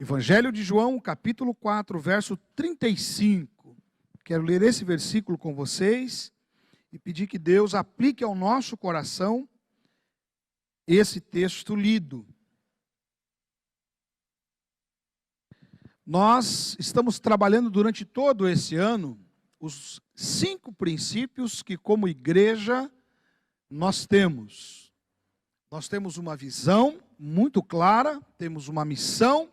Evangelho de João, capítulo 4, verso 35. Quero ler esse versículo com vocês e pedir que Deus aplique ao nosso coração esse texto lido. Nós estamos trabalhando durante todo esse ano os 5 princípios que, como igreja, nós temos. Nós temos uma visão muito clara, temos uma missão,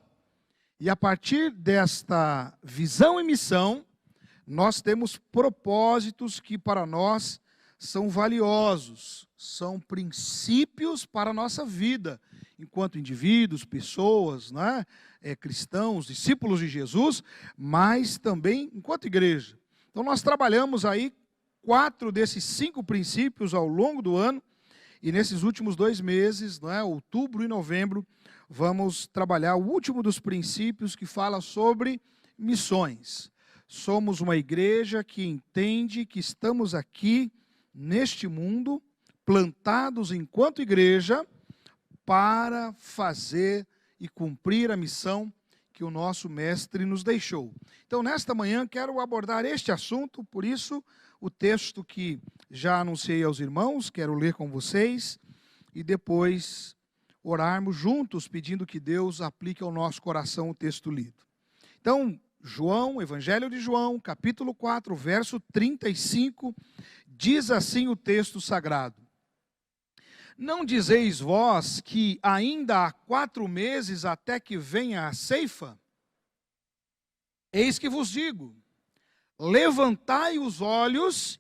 e a partir desta visão e missão, nós temos propósitos que para nós são valiosos, são princípios para a nossa vida, enquanto indivíduos, pessoas, né? Cristãos, discípulos de Jesus, mas também enquanto igreja. Então nós trabalhamos aí 4 desses 5 princípios ao longo do ano, e nesses últimos 2 meses, não é, outubro e novembro, vamos trabalhar o último dos princípios que fala sobre missões. Somos uma igreja que entende que estamos aqui neste mundo, plantados enquanto igreja, para fazer e cumprir a missão que o nosso mestre nos deixou. Então, nesta manhã, quero abordar este assunto, por isso, o texto que já anunciei aos irmãos, quero ler com vocês, e depois orarmos juntos, pedindo que Deus aplique ao nosso coração o texto lido. Então, João, Evangelho de João, capítulo 4, verso 35, diz assim o texto sagrado: Não dizeis vós que ainda há 4 meses até que venha a ceifa? Eis que vos digo, levantai os olhos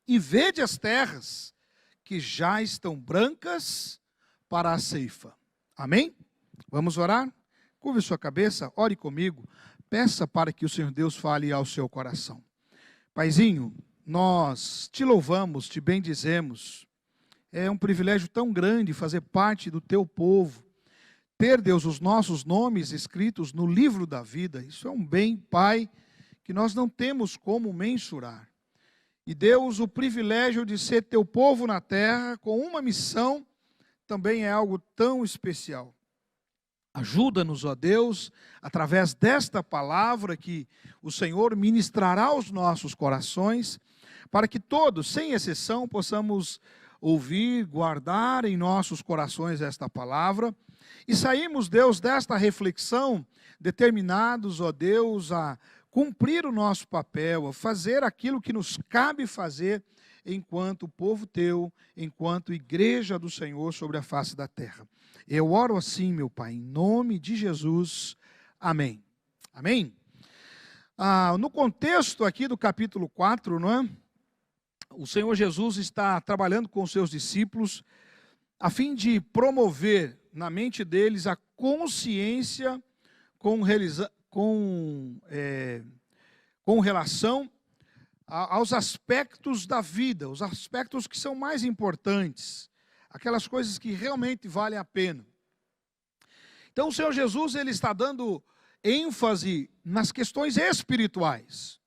e vede as terras, que já estão brancas para a ceifa. Amém? Vamos orar? Curve sua cabeça, ore comigo, peça para que o Senhor Deus fale ao seu coração. Paizinho, nós te louvamos, te bendizemos. É um privilégio tão grande fazer parte do teu povo. Ter, Deus, os nossos nomes escritos no livro da vida. Isso é um bem, Pai, que nós não temos como mensurar. E Deus, o privilégio de ser teu povo na terra, com uma missão, também é algo tão especial. Ajuda-nos, ó Deus, através desta palavra que o Senhor ministrará aos nossos corações, para que todos, sem exceção, possamos ouvir, guardar em nossos corações esta palavra, e saímos, Deus, desta reflexão, determinados, ó Deus, a cumprir o nosso papel, a fazer aquilo que nos cabe fazer, enquanto povo teu, enquanto igreja do Senhor sobre a face da terra. Eu oro assim, meu Pai, em nome de Jesus. Amém. Amém? No contexto aqui do capítulo 4, não é? O Senhor Jesus está trabalhando com os seus discípulos a fim de promover na mente deles a consciência com relação aos aspectos da vida, os aspectos que são mais importantes, aquelas coisas que realmente valem a pena. Então o Senhor Jesus, ele está dando ênfase nas questões espirituais,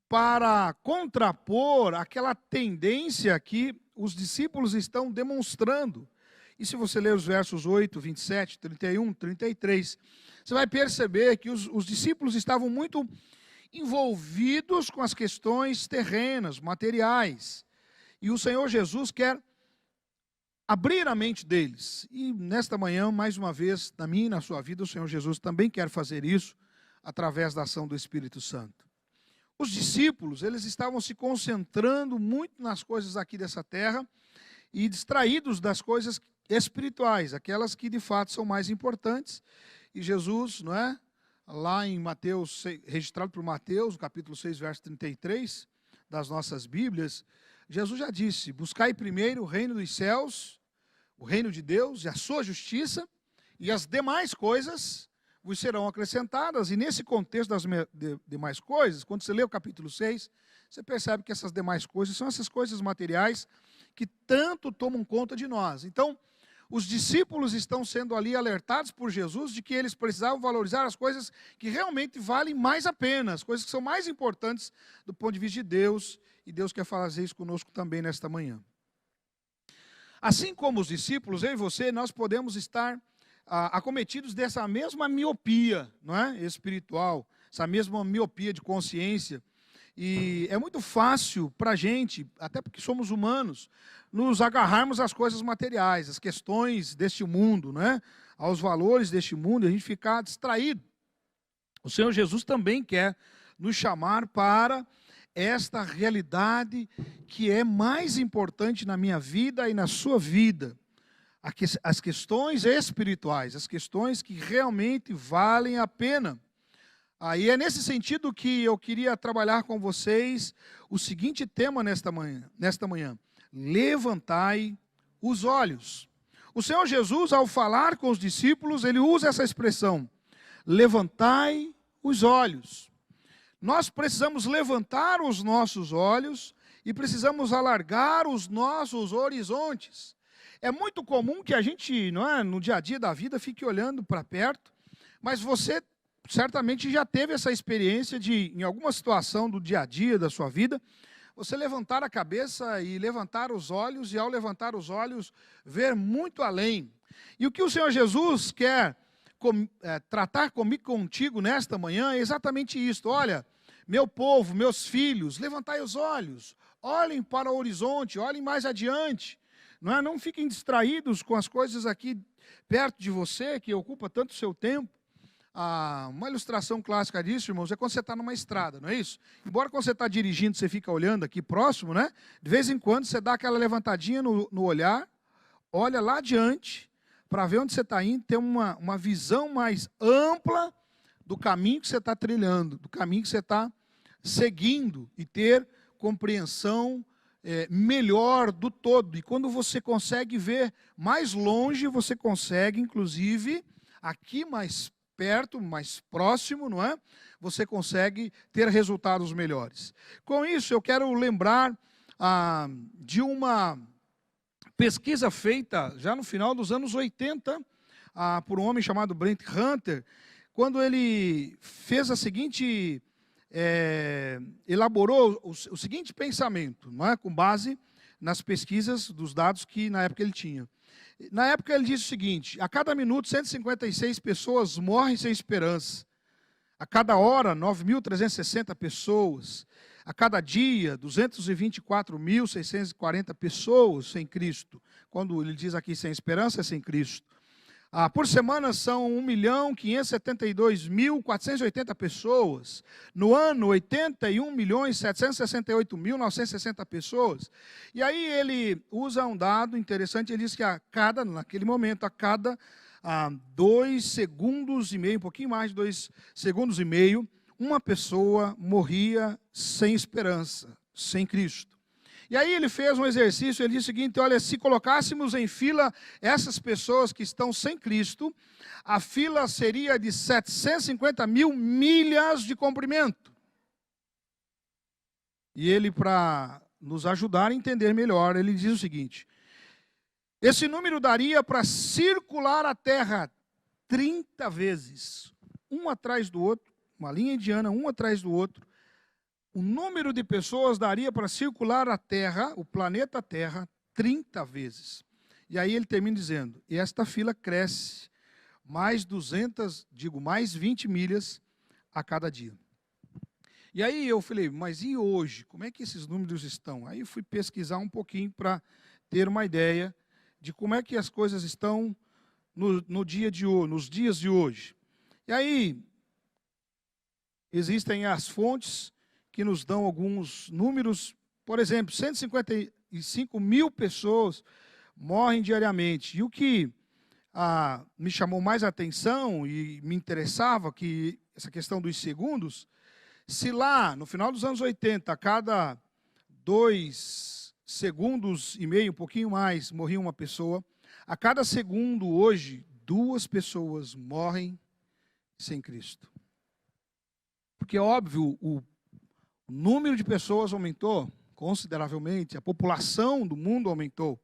para contrapor aquela tendência que os discípulos estão demonstrando. E se você ler os versos 8, 27, 31, 33, você vai perceber que os discípulos estavam muito envolvidos com as questões terrenas, materiais. E o Senhor Jesus quer abrir a mente deles. E nesta manhã, mais uma vez, na minha e na sua vida, o Senhor Jesus também quer fazer isso através da ação do Espírito Santo. Os discípulos, eles estavam se concentrando muito nas coisas aqui dessa terra e distraídos das coisas espirituais, aquelas que de fato são mais importantes. E Jesus, não é? Lá em Mateus, registrado por Mateus, capítulo 6, verso 33, das nossas Bíblias, Jesus já disse: buscai primeiro o reino dos céus, o reino de Deus e a sua justiça, e as demais coisas vos serão acrescentadas. E nesse contexto das demais coisas, quando você lê o capítulo 6, você percebe que essas demais coisas são essas coisas materiais que tanto tomam conta de nós. Então, os discípulos estão sendo ali alertados por Jesus de que eles precisavam valorizar as coisas que realmente valem mais a pena, as coisas que são mais importantes do ponto de vista de Deus, e Deus quer fazer isso conosco também nesta manhã. Assim como os discípulos, eu e você, nós podemos estar acometidos dessa mesma miopia, não é? Espiritual, essa mesma miopia de consciência. E é muito fácil para a gente, até porque somos humanos, nos agarrarmos às coisas materiais, às questões deste mundo, né? Aos valores deste mundo, e a gente ficar distraído. O Senhor Jesus também quer nos chamar para esta realidade que é mais importante na minha vida e na sua vida. As questões espirituais, as questões que realmente valem a pena. E é nesse sentido que eu queria trabalhar com vocês o seguinte tema nesta manhã. Levantai os olhos. O Senhor Jesus, ao falar com os discípulos, ele usa essa expressão, levantai os olhos. Nós precisamos levantar os nossos olhos e precisamos alargar os nossos horizontes. É muito comum que a gente, não é, no dia a dia da vida, fique olhando para perto, mas você certamente já teve essa experiência de, em alguma situação do dia a dia da sua vida, você levantar a cabeça e levantar os olhos, e ao levantar os olhos, ver muito além. E o que o Senhor Jesus quer tratar comigo, contigo nesta manhã é exatamente isto. Olha, meu povo, meus filhos, levantai os olhos, olhem para o horizonte, olhem mais adiante. Não fiquem distraídos com as coisas aqui perto de você, que ocupa tanto o seu tempo. Uma ilustração clássica disso, irmãos, é quando você está numa estrada, não é isso? Embora quando você está dirigindo, você fica olhando aqui próximo, né? De vez em quando você dá aquela levantadinha no olhar, olha lá adiante, para ver onde você está indo, ter uma visão mais ampla do caminho que você está trilhando, do caminho que você está seguindo, e ter compreensão melhor do todo. E quando você consegue ver mais longe, você consegue, inclusive, aqui mais perto, mais próximo, não é? Você consegue ter resultados melhores. Com isso, eu quero lembrar de uma pesquisa feita já no final dos anos 80, por um homem chamado Brent Hunter, quando ele fez a seguinte, elaborou o seguinte pensamento, não é? Com base nas pesquisas dos dados que na época ele tinha. Na época ele disse o seguinte: a cada minuto 156 pessoas morrem sem esperança, a cada hora 9.360 pessoas, a cada dia 224.640 pessoas sem Cristo. Quando ele diz aqui sem esperança, é sem Cristo. Por semana são 1.572.480 pessoas. No ano, 81.768.960 pessoas. E aí ele usa um dado interessante, ele diz que naquele momento, a cada 2 segundos e meio, um pouquinho mais de 2 segundos e meio, uma pessoa morria sem esperança, sem Cristo. E aí ele fez um exercício, ele disse o seguinte: olha, se colocássemos em fila essas pessoas que estão sem Cristo, a fila seria de 750 mil milhas de comprimento. E ele, para nos ajudar a entender melhor, ele diz o seguinte: esse número daria para circular a Terra 30 vezes, um atrás do outro, uma linha indiana, um atrás do outro. O número de pessoas daria para circular a Terra, o planeta Terra, 30 vezes. E aí ele termina dizendo: e esta fila cresce mais 20 milhas a cada dia. E aí eu falei, mas e hoje? Como é que esses números estão? Aí eu fui pesquisar um pouquinho para ter uma ideia de como é que as coisas estão nos dias de hoje. E aí existem as fontes que nos dão alguns números. Por exemplo, 155 mil pessoas morrem diariamente. E o que me chamou mais a atenção e me interessava, que essa questão dos segundos, se lá, no final dos anos 80, a cada 2 segundos e meio, um pouquinho mais, morria uma pessoa, a cada segundo hoje, 2 pessoas morrem sem Cristo. Porque, óbvio, o número de pessoas aumentou consideravelmente, a população do mundo aumentou.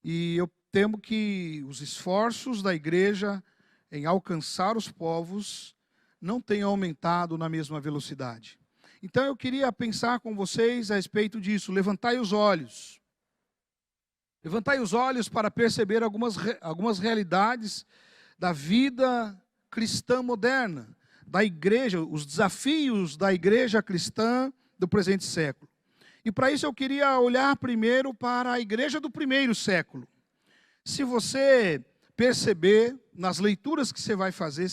E eu temo que os esforços da igreja em alcançar os povos não tenham aumentado na mesma velocidade. Então eu queria pensar com vocês a respeito disso. Levantai os olhos. Levantai os olhos para perceber algumas realidades da vida cristã moderna, da igreja, os desafios da igreja cristã do presente século. E para isso eu queria olhar primeiro para a igreja do primeiro século. Se você perceber, nas leituras que você vai fazer,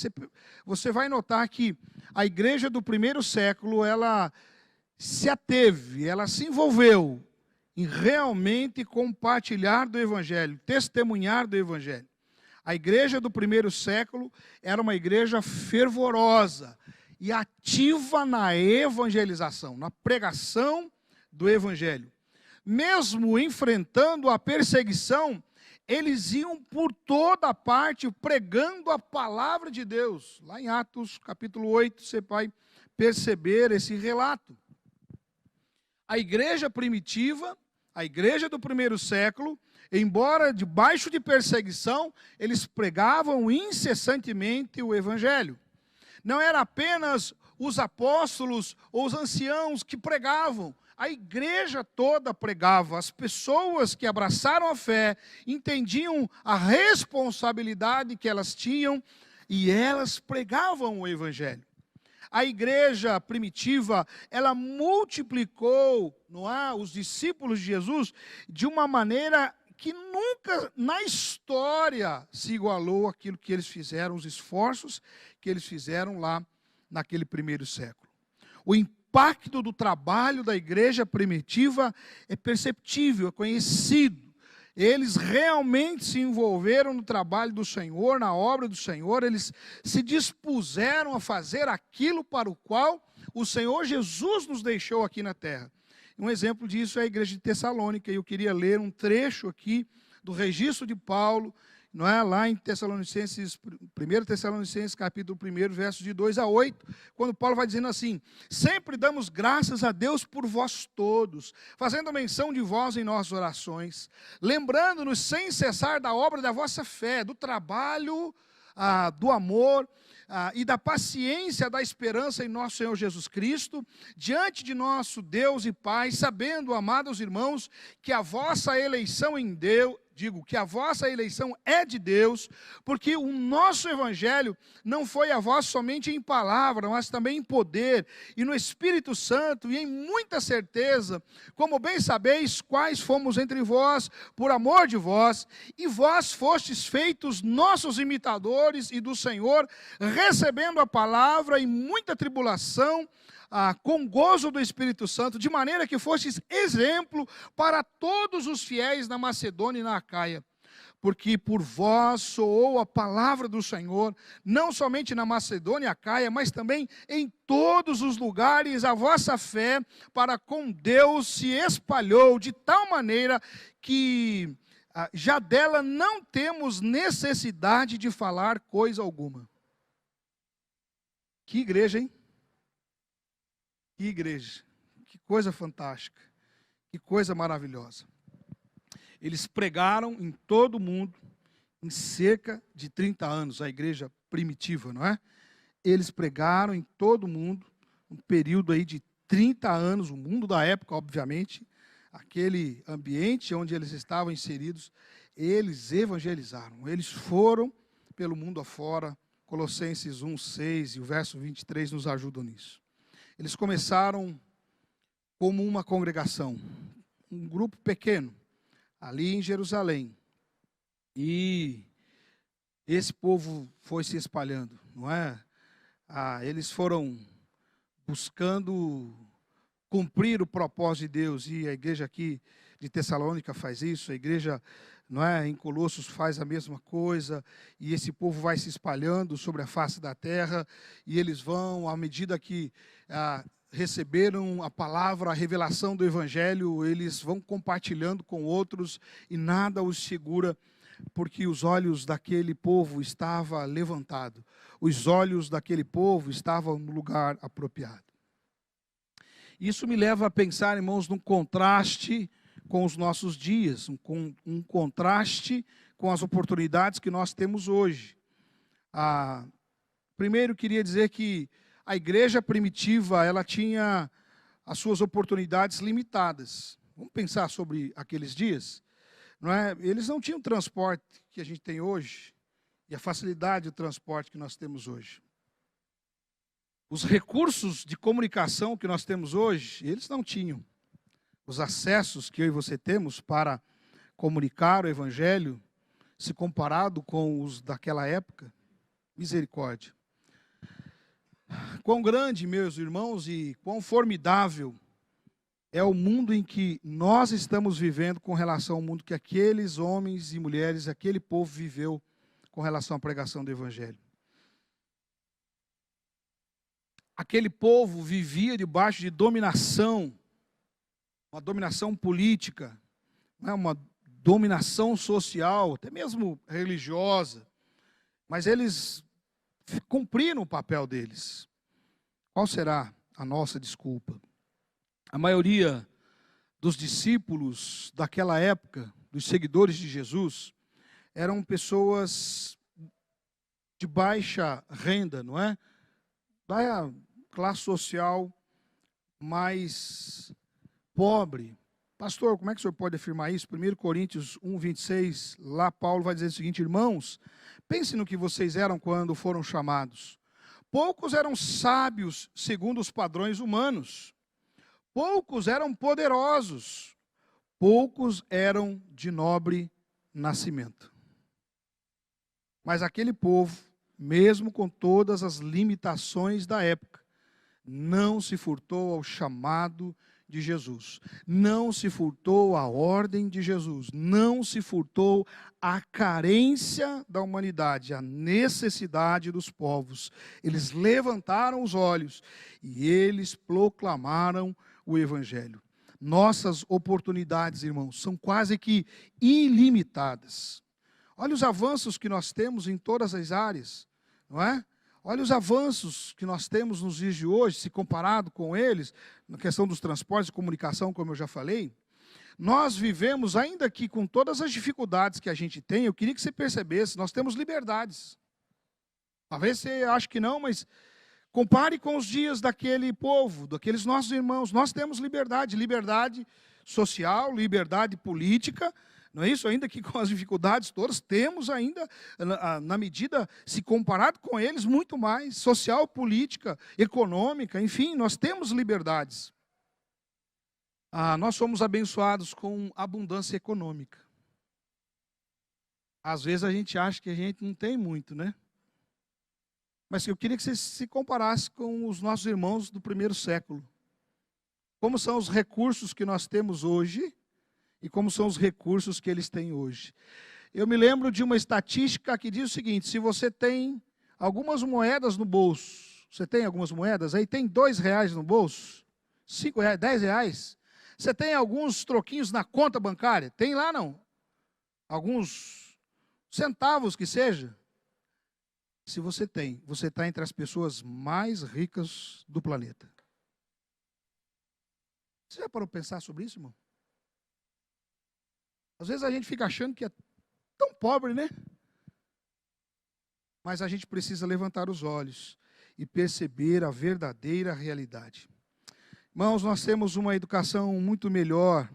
você vai notar que a igreja do primeiro século, ela se ateve, ela se envolveu em realmente compartilhar do Evangelho, testemunhar do Evangelho. A igreja do primeiro século era uma igreja fervorosa e ativa na evangelização, na pregação do Evangelho. Mesmo enfrentando a perseguição, eles iam por toda parte pregando a palavra de Deus. Lá em Atos capítulo 8, você vai perceber esse relato. A igreja primitiva, a igreja do primeiro século, embora debaixo de perseguição, eles pregavam incessantemente o Evangelho. Não era apenas os apóstolos ou os anciãos que pregavam, a igreja toda pregava. As pessoas que abraçaram a fé entendiam a responsabilidade que elas tinham e elas pregavam o Evangelho. A igreja primitiva, ela multiplicou, não é, os discípulos de Jesus de uma maneira que nunca na história se igualou àquilo que eles fizeram, os esforços que eles fizeram lá naquele primeiro século. O impacto do trabalho da igreja primitiva é perceptível, é conhecido. Eles realmente se envolveram no trabalho do Senhor, na obra do Senhor, eles se dispuseram a fazer aquilo para o qual o Senhor Jesus nos deixou aqui na terra. Um exemplo disso é a igreja de Tessalônica, e eu queria ler um trecho aqui do registro de Paulo, não é? Lá em Tessalonicenses, 1 Tessalonicenses capítulo 1, versos de 2 a 8, quando Paulo vai dizendo assim: sempre damos graças a Deus por vós todos, fazendo menção de vós em nossas orações, lembrando-nos sem cessar da obra da vossa fé, do trabalho, do amor e da paciência da esperança em nosso Senhor Jesus Cristo, diante de nosso Deus e Pai, sabendo, amados irmãos, que a vossa eleição em Deus, que a vossa eleição é de Deus, porque o nosso evangelho não foi a vós somente em palavra, mas também em poder, e no Espírito Santo, e em muita certeza, como bem sabeis, quais fomos entre vós, por amor de vós, e vós fostes feitos nossos imitadores e do Senhor, recebendo a palavra em muita tribulação, com gozo do Espírito Santo, de maneira que fostes exemplo para todos os fiéis na Macedônia e na Acaia. Porque por vós soou a palavra do Senhor, não somente na Macedônia e Acaia, mas também em todos os lugares a vossa fé para com Deus se espalhou, de tal maneira que já dela não temos necessidade de falar coisa alguma. Que igreja, hein? Que igreja, que coisa fantástica, que coisa maravilhosa. Eles pregaram em todo o mundo, em cerca de 30 anos, a igreja primitiva, não é? Eles pregaram em todo o mundo, um período aí de 30 anos, o mundo da época, obviamente, aquele ambiente onde eles estavam inseridos, eles evangelizaram, eles foram pelo mundo afora. Colossenses 1:6 e o verso 23 nos ajudam nisso. Eles começaram como uma congregação, um grupo pequeno, ali em Jerusalém. E esse povo foi se espalhando, não é? Eles foram buscando cumprir o propósito de Deus, e a igreja aqui de Tessalônica faz isso, a igreja, não é, em Colossos faz a mesma coisa, e esse povo vai se espalhando sobre a face da terra, e eles vão, à medida que receberam a palavra, a revelação do Evangelho, eles vão compartilhando com outros, e nada os segura, porque os olhos daquele povo estavam levantados, os olhos daquele povo estavam no lugar apropriado. Isso me leva a pensar, irmãos, num contraste com os nossos dias, um contraste com as oportunidades que nós temos hoje. Primeiro, queria dizer que a igreja primitiva, ela tinha as suas oportunidades limitadas. Vamos pensar sobre aqueles dias, não é? Eles não tinham o transporte que a gente tem hoje. e a facilidade de transporte que nós temos hoje. Os recursos de comunicação que nós temos hoje, eles não tinham. Os acessos que eu e você temos para comunicar o Evangelho, se comparado com os daquela época, misericórdia. Quão grande, meus irmãos, e quão formidável é o mundo em que nós estamos vivendo com relação ao mundo que aqueles homens e mulheres, aquele povo viveu com relação à pregação do Evangelho. Aquele povo vivia debaixo de dominação, uma dominação política, uma dominação social, até mesmo religiosa, mas eles cumpriram o papel deles. Qual será a nossa desculpa? A maioria dos discípulos daquela época, dos seguidores de Jesus, eram pessoas de baixa renda, não é? Da classe social mais pobre. Pastor, como é que o senhor pode afirmar isso? 1 Coríntios 1, 26, lá Paulo vai dizer o seguinte: irmãos, pense no que vocês eram quando foram chamados. Poucos eram sábios segundo os padrões humanos. Poucos eram poderosos. Poucos eram de nobre nascimento. Mas aquele povo, mesmo com todas as limitações da época, não se furtou ao chamado de Jesus, não se furtou à ordem de Jesus, não se furtou à carência da humanidade, à necessidade dos povos. Eles levantaram os olhos e eles proclamaram o Evangelho. Nossas oportunidades, irmãos, são quase que ilimitadas. Olha os avanços que nós temos em todas as áreas, não é? Olha os avanços que nós temos nos dias de hoje, se comparado com eles, na questão dos transportes e comunicação, como eu já falei. Nós vivemos, ainda que com todas as dificuldades que a gente tem, eu queria que você percebesse, nós temos liberdades. Talvez você ache que não, mas compare com os dias daquele povo, daqueles nossos irmãos. Nós temos liberdade, liberdade social, liberdade política. Não é isso? Ainda que com as dificuldades todas, temos ainda, na medida, se comparado com eles, muito mais. Social, política, econômica, enfim, nós temos liberdades. Nós somos abençoados com abundância econômica. Às vezes a gente acha que a gente não tem muito, né? Mas eu queria que você se comparasse com os nossos irmãos do primeiro século. Como são os recursos que nós temos hoje e como são os recursos que eles têm hoje. Eu me lembro de uma estatística que diz o seguinte: se você tem algumas moedas no bolso, você tem algumas moedas, aí tem R$2 no bolso, R$5, R$10, você tem alguns troquinhos na conta bancária, tem lá não? Alguns centavos que seja. Se você tem, você está entre as pessoas mais ricas do planeta. Você já parou para pensar sobre isso, irmão? Às vezes a gente fica achando que é tão pobre, né? Mas a gente precisa levantar os olhos e perceber a verdadeira realidade. Irmãos, nós temos uma educação muito melhor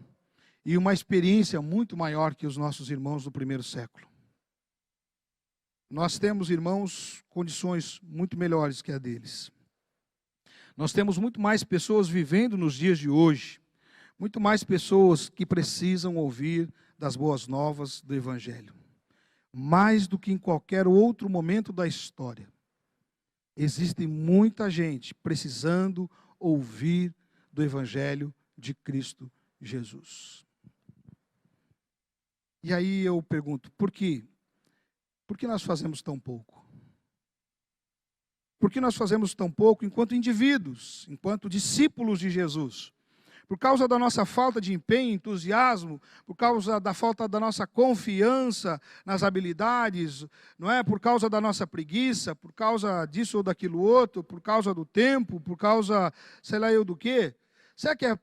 e uma experiência muito maior que os nossos irmãos do primeiro século. Nós temos, irmãos, condições muito melhores que a deles. Nós temos muito mais pessoas vivendo nos dias de hoje, muito mais pessoas que precisam ouvir das boas novas do Evangelho. Mais do que em qualquer outro momento da história, existe muita gente precisando ouvir do Evangelho de Cristo Jesus. E aí eu pergunto, por quê? Por que nós fazemos tão pouco? Por que nós fazemos tão pouco enquanto indivíduos, enquanto discípulos de Jesus? Por causa da nossa falta de empenho, entusiasmo, por causa da falta da nossa confiança nas habilidades, não é? Por causa da nossa preguiça, por causa disso ou daquilo outro, por causa do tempo, por causa, sei lá eu do quê? Será que é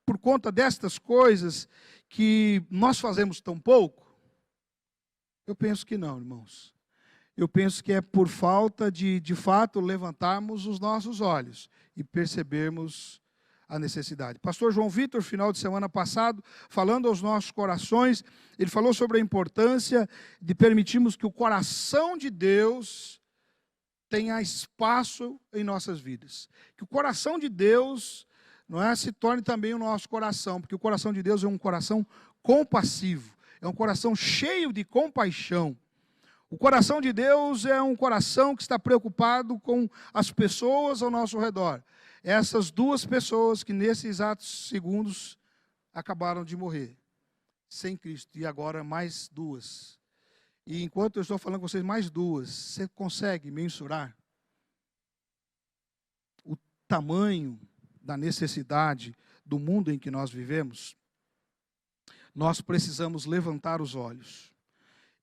por conta destas coisas que nós fazemos tão pouco? Eu penso que não, irmãos. Eu penso que é por falta de fato, levantarmos os nossos olhos e percebermos a necessidade. Pastor João Vitor, final de semana passado, falando aos nossos corações, ele falou sobre a importância de permitirmos que o coração de Deus tenha espaço em nossas vidas. Que o coração de Deus, não é, se torne também o nosso coração, porque o coração de Deus é um coração compassivo, é um coração cheio de compaixão. O coração de Deus é um coração que está preocupado com as pessoas ao nosso redor. Essas duas pessoas que nesses exatos segundos acabaram de morrer, sem Cristo, e agora mais duas. E enquanto eu estou falando com vocês, mais duas, você consegue mensurar o tamanho da necessidade do mundo em que nós vivemos? Nós precisamos levantar os olhos.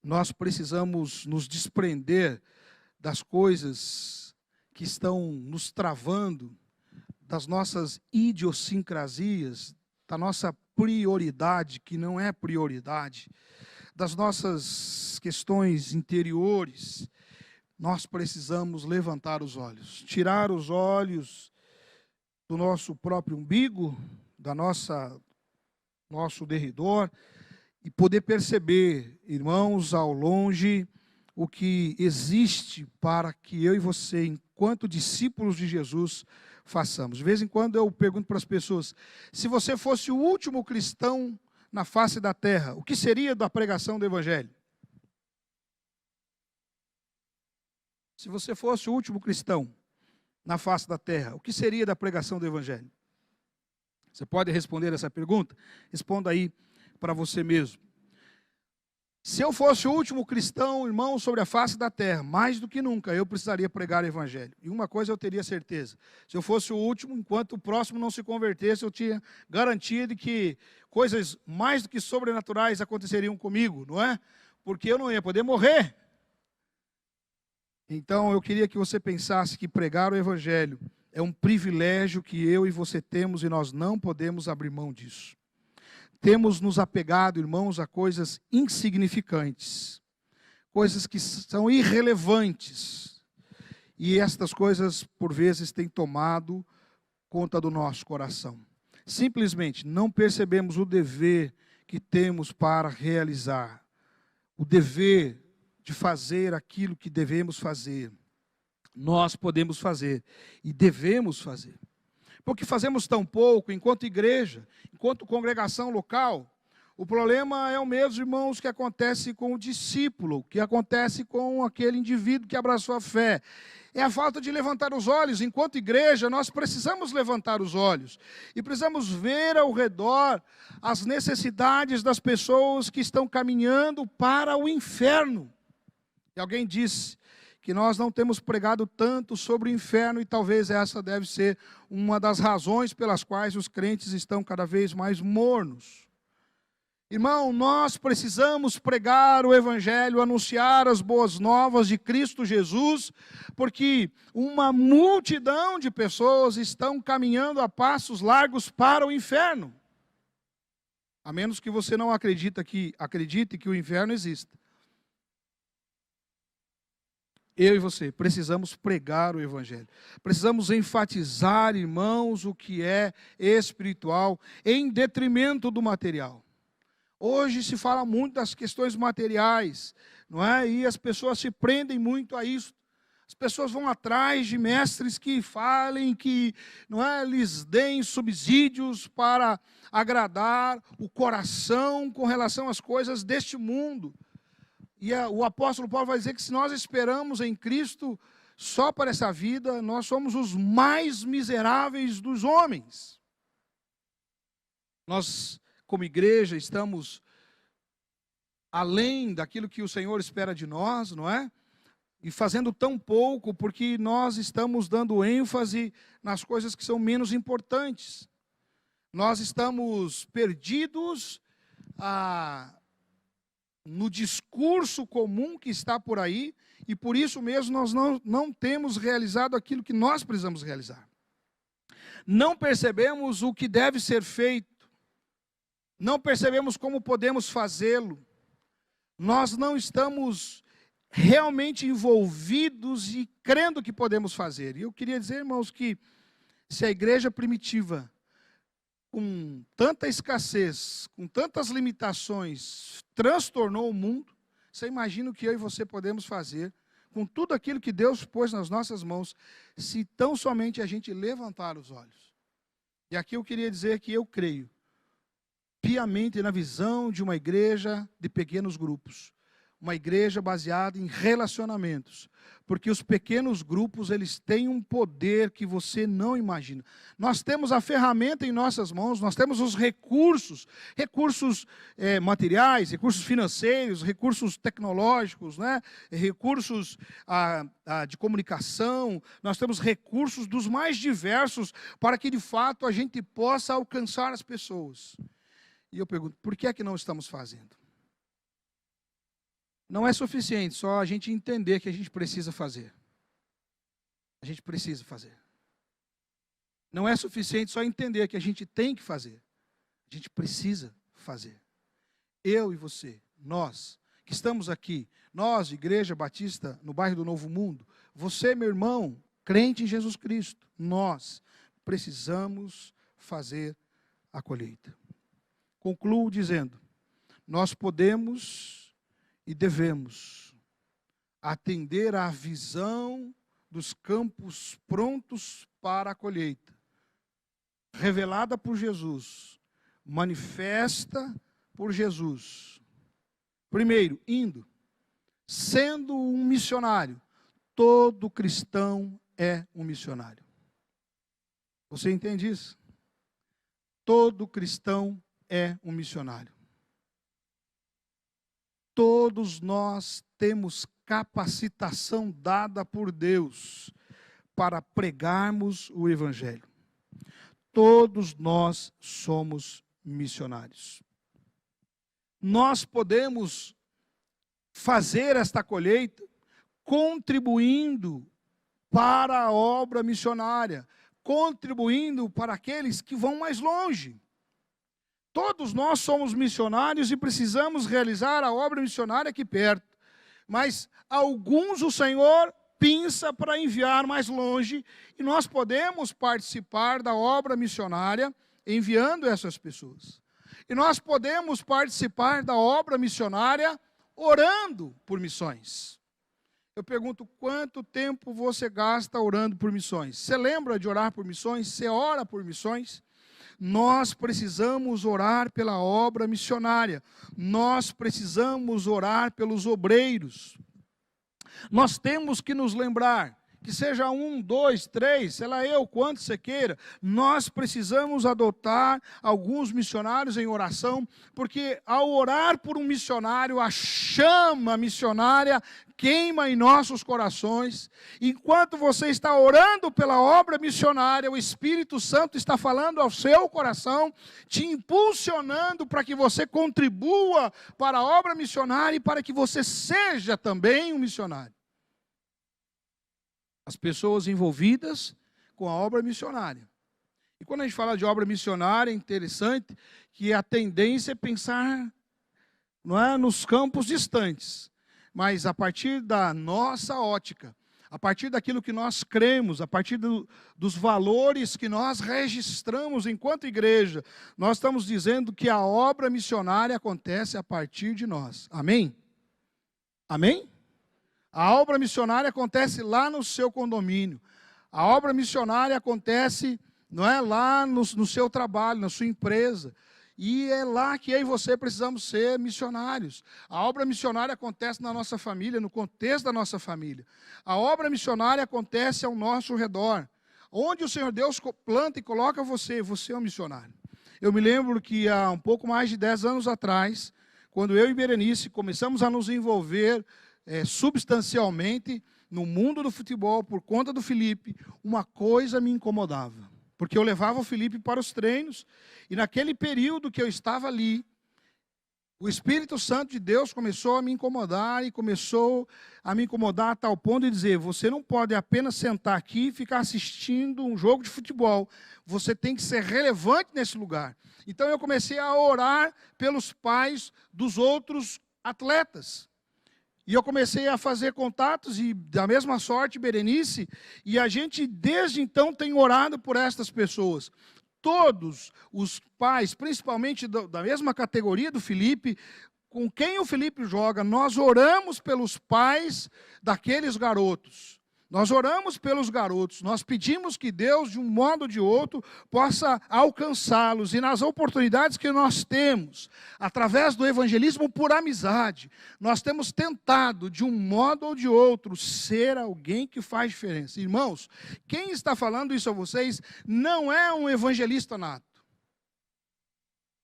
Nós precisamos nos desprender das coisas que estão nos travando, das nossas idiosincrasias, da nossa prioridade, que não é prioridade, das nossas questões interiores. Nós precisamos levantar os olhos, tirar os olhos do nosso próprio umbigo, da nosso derredor, e poder perceber, irmãos, ao longe, o que existe para que eu e você, enquanto discípulos de Jesus, façamos. De vez em quando eu pergunto para as pessoas, se você fosse o último cristão na face da terra, o que seria da pregação do Evangelho? Se você fosse o último cristão na face da terra, o que seria da pregação do Evangelho? Você pode responder essa pergunta? Responda aí para você mesmo. Se eu fosse o último cristão, irmão, sobre a face da terra, mais do que nunca, eu precisaria pregar o Evangelho. E uma coisa eu teria certeza, se eu fosse o último, enquanto o próximo não se convertesse, eu tinha garantia de que coisas mais do que sobrenaturais aconteceriam comigo, não é? Porque eu não ia poder morrer. Então eu queria que você pensasse que pregar o Evangelho é um privilégio que eu e você temos e nós não podemos abrir mão disso. Temos nos apegado, irmãos, a coisas insignificantes, coisas que são irrelevantes. E estas coisas, por vezes, têm tomado conta do nosso coração. Simplesmente não percebemos o dever que temos para realizar, o dever de fazer aquilo que devemos fazer. Nós podemos fazer e devemos fazer. Porque fazemos tão pouco enquanto igreja, enquanto congregação local. O problema é o mesmo, irmãos, que acontece com o discípulo, que acontece com aquele indivíduo que abraçou a fé. É a falta de levantar os olhos. Enquanto igreja, nós precisamos levantar os olhos. E precisamos ver ao redor as necessidades das pessoas que estão caminhando para o inferno. E alguém disse que nós não temos pregado tanto sobre o inferno, e talvez essa deve ser uma das razões pelas quais os crentes estão cada vez mais mornos. Irmão, nós precisamos pregar o Evangelho, anunciar as boas novas de Cristo Jesus, porque uma multidão de pessoas estão caminhando a passos largos para o inferno. A menos que você não acredite que o inferno exista. Eu e você precisamos pregar o Evangelho. Precisamos enfatizar, irmãos, o que é espiritual em detrimento do material. Hoje se fala muito das questões materiais, não é? E as pessoas se prendem muito a isso. As pessoas vão atrás de mestres que falem, que não é, lhes deem subsídios para agradar o coração com relação às coisas deste mundo. E o apóstolo Paulo vai dizer que se nós esperamos em Cristo só para essa vida, nós somos os mais miseráveis dos homens. Nós, como igreja, estamos além daquilo que o Senhor espera de nós, não é? E fazendo tão pouco porque nós estamos dando ênfase nas coisas que são menos importantes. Nós estamos perdidos no discurso comum que está por aí, e por isso mesmo nós não temos realizado aquilo que nós precisamos realizar. Não percebemos o que deve ser feito, não percebemos como podemos fazê-lo, nós não estamos realmente envolvidos e crendo que podemos fazer. E eu queria dizer, irmãos, que se a igreja primitiva com tanta escassez, com tantas limitações, transtornou o mundo, você imagina o que eu e você podemos fazer com tudo aquilo que Deus pôs nas nossas mãos, se tão somente a gente levantar os olhos. E aqui eu queria dizer que eu creio piamente na visão de uma igreja de pequenos grupos. Uma igreja baseada em relacionamentos. Porque os pequenos grupos, eles têm um poder que você não imagina. Nós temos a ferramenta em nossas mãos, nós temos os recursos materiais, recursos financeiros, recursos tecnológicos, né? Recursos de comunicação, nós temos recursos dos mais diversos para que, de fato, a gente possa alcançar as pessoas. E eu pergunto, por que é que não estamos fazendo? Não é suficiente só a gente entender que a gente precisa fazer. A gente precisa fazer. Não é suficiente só entender que a gente tem que fazer. A gente precisa fazer. Eu e você, nós que estamos aqui, nós, Igreja Batista, no bairro do Novo Mundo, você, meu irmão, crente em Jesus Cristo, nós precisamos fazer a colheita. Concluo dizendo, nós podemos e devemos atender à visão dos campos prontos para a colheita, revelada por Jesus, manifesta por Jesus. Primeiro, indo, sendo um missionário. Todo cristão é um missionário. Você entende isso? Todo cristão é um missionário. Todos nós temos capacitação dada por Deus para pregarmos o Evangelho. Todos nós somos missionários. Nós podemos fazer esta colheita contribuindo para a obra missionária, contribuindo para aqueles que vão mais longe. Todos nós somos missionários e precisamos realizar a obra missionária aqui perto. Mas alguns o Senhor pinça para enviar mais longe e nós podemos participar da obra missionária enviando essas pessoas. E nós podemos participar da obra missionária orando por missões. Eu pergunto, quanto tempo você gasta orando por missões? Você lembra de orar por missões? Você ora por missões? Nós precisamos orar pela obra missionária. Nós precisamos orar pelos obreiros. Nós temos que nos lembrar, que seja 1, 2, 3, sei lá eu, quanto você queira, nós precisamos adotar alguns missionários em oração, porque ao orar por um missionário, a chama missionária queima em nossos corações. Enquanto você está orando pela obra missionária, o Espírito Santo está falando ao seu coração, te impulsionando para que você contribua para a obra missionária e para que você seja também um missionário. As pessoas envolvidas com a obra missionária. E quando a gente fala de obra missionária, é interessante que a tendência é pensar, não é, nos campos distantes. Mas a partir da nossa ótica, a partir daquilo que nós cremos, a partir dos valores que nós registramos enquanto igreja, nós estamos dizendo que a obra missionária acontece a partir de nós. Amém? Amém? A obra missionária acontece lá no seu condomínio. A obra missionária acontece, não é, lá no seu trabalho, na sua empresa. E é lá que eu e você precisamos ser missionários. A obra missionária acontece na nossa família, no contexto da nossa família. A obra missionária acontece ao nosso redor. Onde o Senhor Deus planta e coloca você, você é um missionário. Eu me lembro que há um pouco mais de 10 anos atrás, quando eu e Berenice começamos a nos envolver substancialmente no mundo do futebol, por conta do Felipe, uma coisa me incomodava. Porque eu levava o Felipe para os treinos, e naquele período que eu estava ali, o Espírito Santo de Deus começou a me incomodar, e começou a me incomodar a tal ponto de dizer, você não pode apenas sentar aqui e ficar assistindo um jogo de futebol, você tem que ser relevante nesse lugar. Então eu comecei a orar pelos pais dos outros atletas. E eu comecei a fazer contatos, e da mesma sorte, Berenice, e a gente desde então tem orado por estas pessoas. todos os pais, principalmente da mesma categoria do Felipe, com quem o Felipe joga, nós oramos pelos pais daqueles garotos. Nós oramos pelos garotos, nós pedimos que Deus, de um modo ou de outro, possa alcançá-los. E nas oportunidades que nós temos, através do evangelismo por amizade, nós temos tentado, de um modo ou de outro, ser alguém que faz diferença. Irmãos, quem está falando isso a vocês não é um evangelista nato.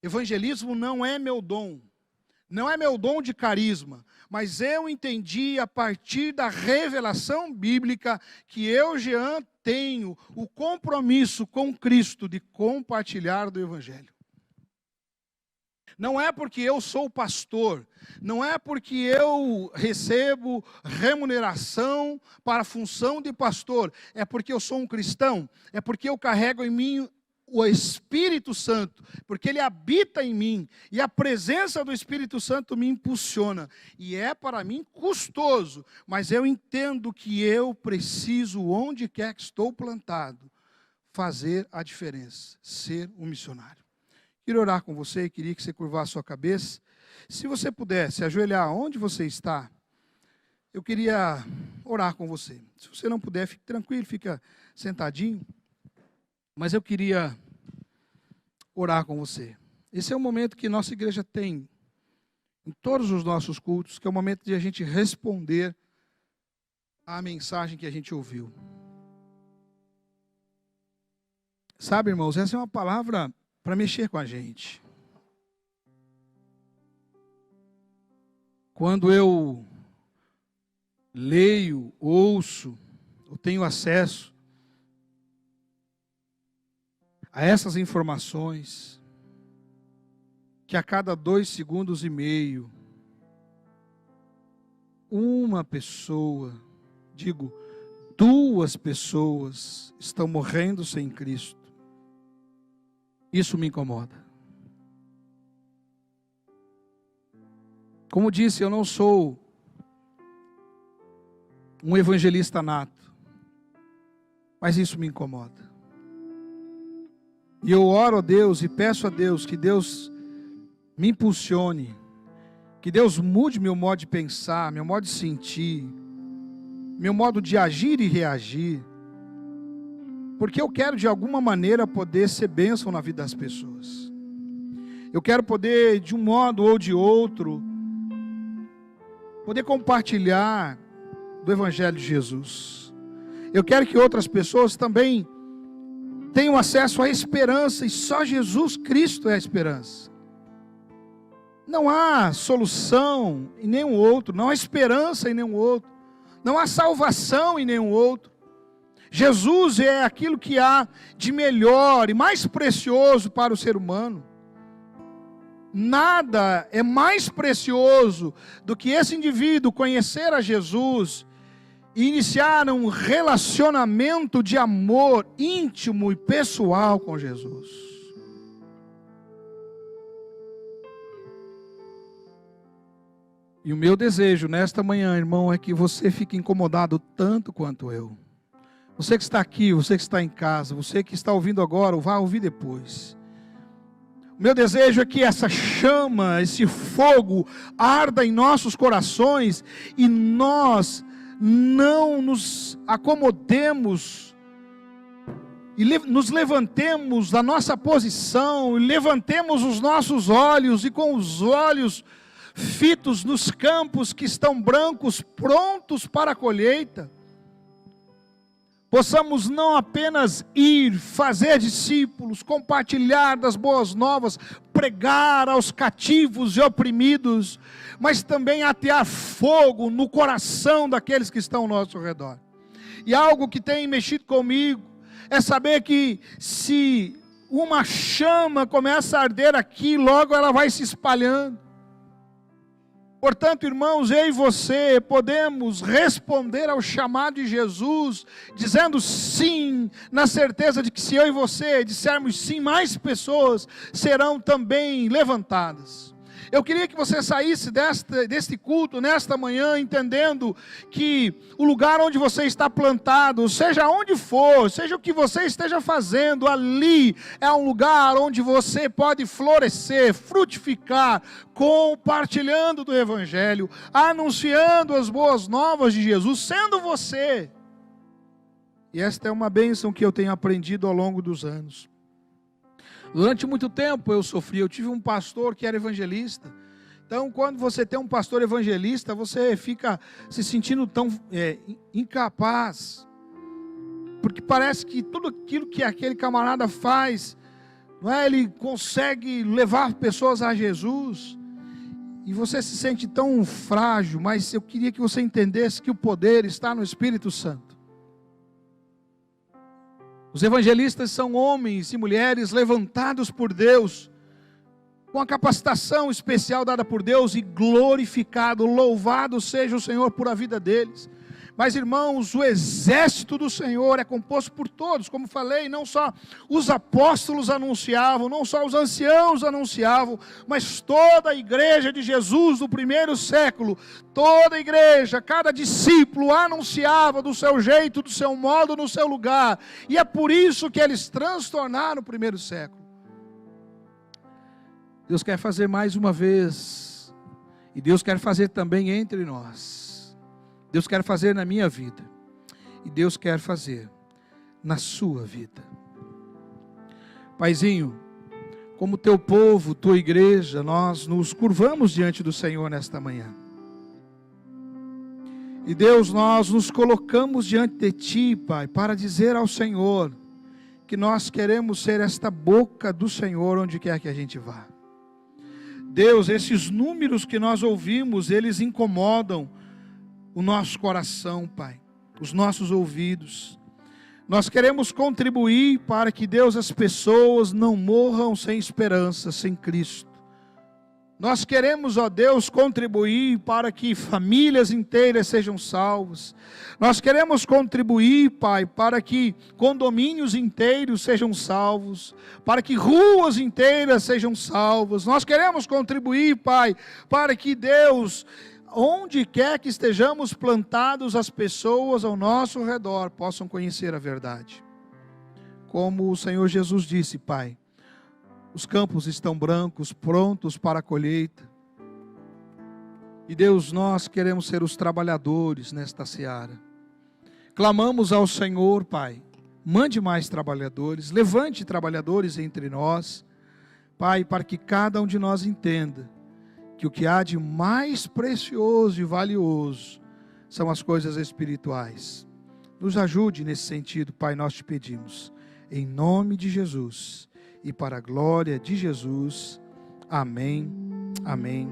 Evangelismo não é meu dom. Não é meu dom de carisma, mas eu entendi a partir da revelação bíblica que eu, Jean, tenho o compromisso com Cristo de compartilhar do Evangelho. Não é porque eu sou pastor, não é porque eu recebo remuneração para a função de pastor, é porque eu sou um cristão, é porque eu carrego em mim o Espírito Santo, porque Ele habita em mim, e a presença do Espírito Santo me impulsiona, e é para mim custoso, mas eu entendo que eu preciso, onde quer que estou plantado, fazer a diferença, ser um missionário. Queria orar com você, queria que você curvasse a sua cabeça, se você pudesse ajoelhar onde você está, eu queria orar com você. Se você não puder, fique tranquilo, fica sentadinho. Mas eu queria orar com você. Esse é o momento que nossa igreja tem, em todos os nossos cultos, que é o momento de a gente responder à mensagem que a gente ouviu. Sabe, irmãos, essa é uma palavra para mexer com a gente. Quando eu leio, ouço, eu tenho acesso a essas informações, que a cada 2,5 segundos, uma pessoa, digo, 2 pessoas estão morrendo sem Cristo. Isso me incomoda. Como disse, eu não sou um evangelista nato, mas isso me incomoda. E eu oro a Deus e peço a Deus que Deus me impulsione, que Deus mude meu modo de pensar, meu modo de sentir, meu modo de agir e reagir, porque eu quero de alguma maneira poder ser bênção na vida das pessoas. Eu quero poder, de um modo ou de outro, poder compartilhar do Evangelho de Jesus. Eu quero que outras pessoas também tenham acesso à esperança, e só Jesus Cristo é a esperança. Não há solução em nenhum outro, não há esperança em nenhum outro, não há salvação em nenhum outro. Jesus é aquilo que há de melhor e mais precioso para o ser humano. Nada é mais precioso do que esse indivíduo conhecer a Jesus e iniciar um relacionamento de amor íntimo e pessoal com Jesus. E o meu desejo nesta manhã, irmão, é que você fique incomodado tanto quanto eu. Você que está aqui, você que está em casa, você que está ouvindo agora ou vai ouvir depois. O meu desejo é que essa chama, esse fogo arda em nossos corações e nós não nos acomodemos e nos levantemos da nossa posição, e levantemos os nossos olhos e com os olhos fitos nos campos que estão brancos, prontos para a colheita, possamos não apenas ir, fazer discípulos, compartilhar das boas novas, pregar aos cativos e oprimidos, mas também atear fogo no coração daqueles que estão ao nosso redor. E algo que tem mexido comigo é saber que se uma chama começa a arder aqui, logo ela vai se espalhando. Portanto, irmãos, eu e você podemos responder ao chamado de Jesus, dizendo sim, na certeza de que se eu e você dissermos sim, mais pessoas serão também levantadas. Eu queria que você saísse deste culto, nesta manhã, entendendo que o lugar onde você está plantado, seja onde for, seja o que você esteja fazendo, ali é um lugar onde você pode florescer, frutificar, compartilhando do Evangelho, anunciando as boas novas de Jesus, sendo você. E esta é uma bênção que eu tenho aprendido ao longo dos anos. Durante muito tempo eu tive um pastor que era evangelista. Então, quando você tem um pastor evangelista, você fica se sentindo tão incapaz. Porque parece que tudo aquilo que aquele camarada faz, não é? Ele consegue levar pessoas a Jesus. E você se sente tão frágil, mas eu queria que você entendesse que o poder está no Espírito Santo. Os evangelistas são homens e mulheres levantados por Deus, com a capacitação especial dada por Deus, e glorificado, louvado seja o Senhor por a vida deles. Mas, irmãos, o exército do Senhor é composto por todos, como falei, não só os apóstolos anunciavam, não só os anciãos anunciavam, mas toda a igreja de Jesus do primeiro século, toda a igreja, cada discípulo anunciava do seu jeito, do seu modo, no seu lugar, e é por isso que eles transtornaram o primeiro século. Deus quer fazer mais uma vez, e Deus quer fazer também entre nós. Deus quer fazer na minha vida, e Deus quer fazer na sua vida. Paizinho, como teu povo, tua igreja, nós nos curvamos diante do Senhor nesta manhã. E Deus, nós nos colocamos diante de Ti, Pai, para dizer ao Senhor que nós queremos ser esta boca do Senhor onde quer que a gente vá. Deus, esses números que nós ouvimos, eles incomodam o nosso coração, Pai, os nossos ouvidos. Nós queremos contribuir para que, Deus, as pessoas não morram sem esperança, sem Cristo. Nós queremos, ó Deus, contribuir para que famílias inteiras sejam salvas. Nós queremos contribuir, Pai, para que condomínios inteiros sejam salvos, para que ruas inteiras sejam salvas. Nós queremos contribuir, Pai, para que, Deus, onde quer que estejamos plantados, as pessoas ao nosso redor possam conhecer a verdade. Como o Senhor Jesus disse, Pai, os campos estão brancos, prontos para a colheita. E Deus, nós queremos ser os trabalhadores nesta seara. Clamamos ao Senhor, Pai, mande mais trabalhadores, levante trabalhadores entre nós, Pai, para que cada um de nós entenda que o que há de mais precioso e valioso são as coisas espirituais. Nos ajude nesse sentido, Pai, nós te pedimos, em nome de Jesus e para a glória de Jesus. Amém, amém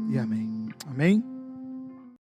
e amém. Amém.